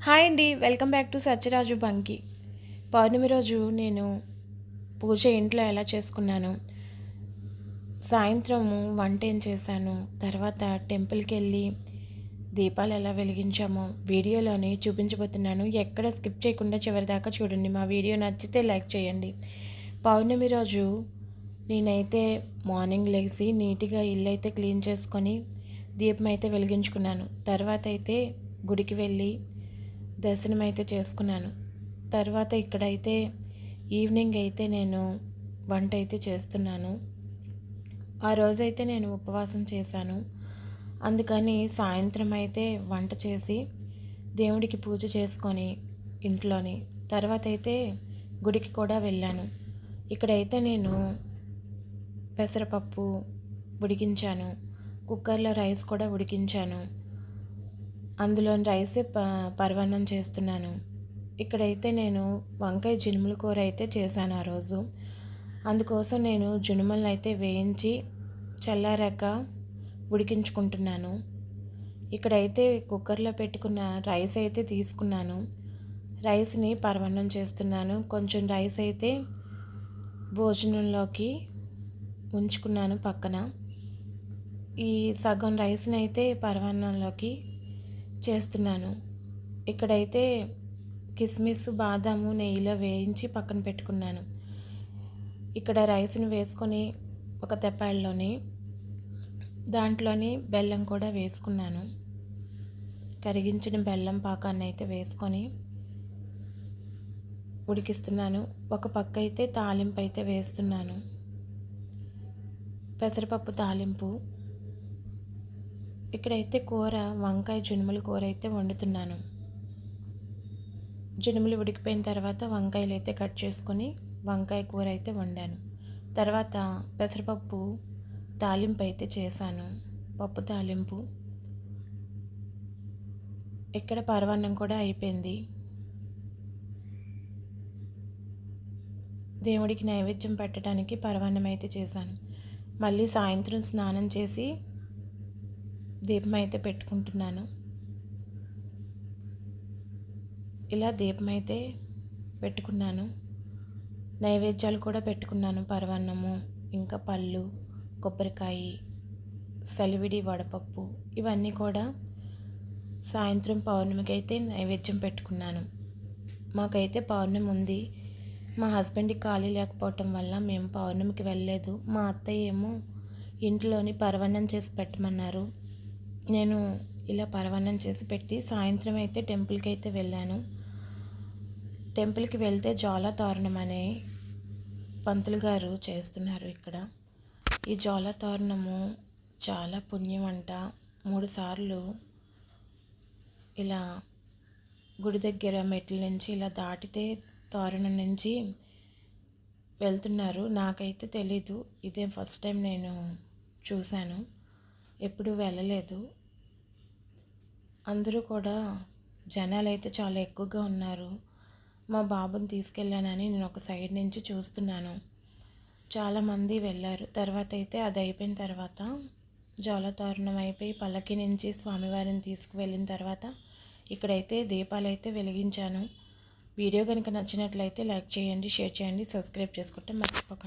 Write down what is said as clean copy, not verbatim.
Hi అండి, welcome back to Satyaraju బంకి. పౌర్ణమి రోజు నేను పూజ ఇంట్లో ఎలా చేసుకున్నాను, సాయంత్రము వంట ఏం చేశాను, తర్వాత టెంపుల్కి వెళ్ళి దీపాలు ఎలా వెలిగించామో వీడియోలోని చూపించబోతున్నాను. ఎక్కడ స్కిప్ చేయకుండా చివరిదాకా చూడండి. మా వీడియో నచ్చితే లైక్ చేయండి. పౌర్ణమి రోజు నేనైతే మార్నింగ్ లేచి నీట్గా ఇల్లు అయితే క్లీన్ చేసుకొని దీపం అయితే వెలిగించుకున్నాను. తర్వాత అయితే గుడికి వెళ్ళి దర్శనం అయితే చేసుకున్నాను. తర్వాత ఇక్కడైతే ఈవినింగ్ అయితే నేను వంట అయితే చేస్తున్నాను. ఆ రోజైతే నేను ఉపవాసం చేశాను. అందుకని సాయంత్రం అయితే వంట చేసి దేవుడికి పూజ చేసుకొని ఇంట్లోని తర్వాత అయితే గుడికి కూడా వెళ్ళాను. ఇక్కడైతే నేను పెసరపప్పు ఉడికించాను, కుక్కర్లో రైస్ కూడా ఉడికించాను. అందులో రైసే పరమాన్నం చేస్తున్నాను. ఇక్కడైతే నేను వంకాయ జునుముల కూర అయితే చేశాను ఆ రోజు. అందుకోసం నేను జునుములను అయితే వేయించి చల్లారాక ఉడికించుకుంటున్నాను. ఇక్కడైతే కుక్కర్లో పెట్టుకున్న రైస్ అయితే తీసుకున్నాను. రైస్ని పరమాన్నం చేస్తున్నాను. కొంచెం రైస్ అయితే భోజనంలోకి ఉంచుకున్నాను పక్కన. ఈ సగం రైస్ని అయితే పరమాన్నంలోకి చేస్తున్నాను. ఇక్కడైతే కిస్మిస్ బాదాము నెయ్యిలో వేయించి పక్కన పెట్టుకున్నాను. ఇక్కడ రైస్ని వేసుకొని ఒక తెప్పాళ్ళలోని దాంట్లోని బెల్లం కూడా వేసుకున్నాను. కరిగించిన బెల్లం పాకాన్ని అయితే వేసుకొని ఉడికిస్తున్నాను. ఒక పక్క అయితే తాలింపు అయితే వేస్తున్నాను. పెసరపప్పు తాలింపు. ఇక్కడైతే కూర వంకాయ జునుముల కూర అయితే వండుతున్నాను. జునుములు ఉడికిపోయిన తర్వాత వంకాయలు అయితే కట్ చేసుకొని వంకాయ కూర అయితే వండాను. తర్వాత పెసరపప్పు తాలింపు అయితే చేశాను, పప్పు తాలింపు. ఇక్కడ పరమాన్నం కూడా అయిపోయింది. దేవుడికి నైవేద్యం పెట్టడానికి పరమాన్నం అయితే చేశాను. మళ్ళీ సాయంత్రం స్నానం చేసి దీపం అయితే పెట్టుకుంటున్నాను. ఇలా దీపం అయితే పెట్టుకున్నాను. నైవేద్యాలు కూడా పెట్టుకున్నాను. పరమాన్నము, ఇంకా పళ్ళు, కొబ్బరికాయ, సలివిడి వడపప్పు ఇవన్నీ కూడా సాయంత్రం పౌర్ణమికి అయితే నైవేద్యం పెట్టుకున్నాను. మాకైతే పౌర్ణమి ఉంది. మా హస్బెండ్కి ఖాళీ లేకపోవటం వల్ల మేము పౌర్ణమికి వెళ్ళలేదు. మా అత్తయ్య ఏమో ఇంట్లోని పరమాన్నం చేసి పెట్టమన్నారు. నేను ఇలా పరమాన్నం చేసి పెట్టి సాయంత్రం అయితే టెంపుల్కి అయితే వెళ్ళాను. టెంపుల్కి వెళ్తే జ్వాలా తోరణం అనే పంతులు గారు చేస్తున్నారు ఇక్కడ. ఈ జ్వాలా తోరణము చాలా పుణ్యం అంట. 3 సార్లు ఇలా గుడి దగ్గర మెట్ల నుంచి ఇలా దాటితే తోరణం నుంచి వెళ్తున్నారు. నాకైతే తెలీదు, ఇదే ఫస్ట్ టైం నేను చూశాను, ఎప్పుడు వెళ్ళలేదు. అందరూ కూడా జనాలు అయితే చాలా ఎక్కువగా ఉన్నారు. మా బాబుని తీసుకెళ్ళానని నేను ఒక సైడ్ నుంచి చూస్తున్నాను. చాలామంది వెళ్ళారు. తర్వాత అయితే అది అయిపోయిన తర్వాత జ్వాలతోరణం అయిపోయి పల్లకి నుంచి స్వామివారిని తీసుకువెళ్ళిన తర్వాత ఇక్కడైతే దీపాలు అయితే వెలిగించాను. వీడియో కనుక నచ్చినట్లయితే లైక్ చేయండి, షేర్ చేయండి, సబ్స్క్రైబ్ చేసుకోవటం మర్చిపోకండి.